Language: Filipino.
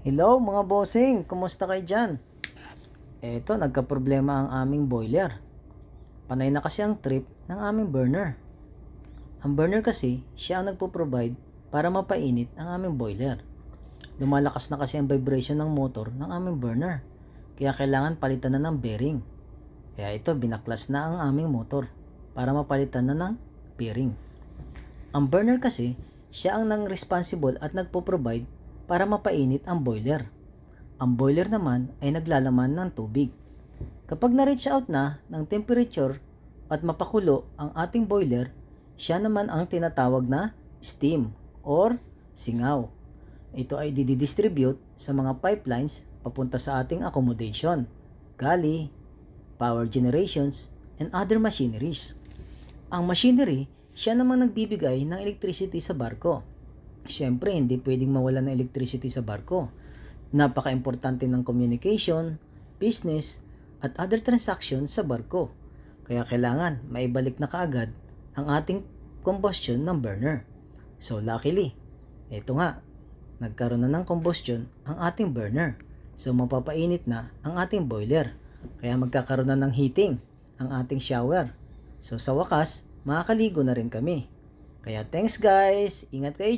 Hello mga bossing, kumusta kayo dyan? Eto, nagka-problema ang aming boiler. Panay na kasi ang trip ng aming burner. Ang burner kasi, siya ang nagpo-provide para mapainit ang aming boiler. Lumalakas na kasi ang vibration ng motor ng aming burner. Kaya kailangan palitan na ng bearing. Kaya ito, binaklas na ang aming motor para mapalitan na ng bearing. Ang burner kasi, siya ang nang-responsible at nagpo-provide para mapainit ang boiler. Ang boiler naman ay naglalaman ng tubig. Kapag na-reach out na ng temperature at mapakulo ang ating boiler, siya naman ang tinatawag na steam or singaw. Ito ay didistribute sa mga pipelines papunta sa ating accommodation, galley, power generations, and other machineries. Ang machinery, siya namang nagbibigay ng electricity sa barko. Siyempre, hindi pwedeng mawala ng electricity sa barko. Napaka-importante ng communication, business, at other transactions sa barko. Kaya kailangan maibalik na kaagad ang ating combustion ng burner. So luckily, ito nga, nagkaroon na ng combustion ang ating burner. So mapapainit na ang ating boiler. Kaya magkakaroon na ng heating ang ating shower. So sa wakas, makakaligo na rin kami. Kaya thanks guys, ingat kayo.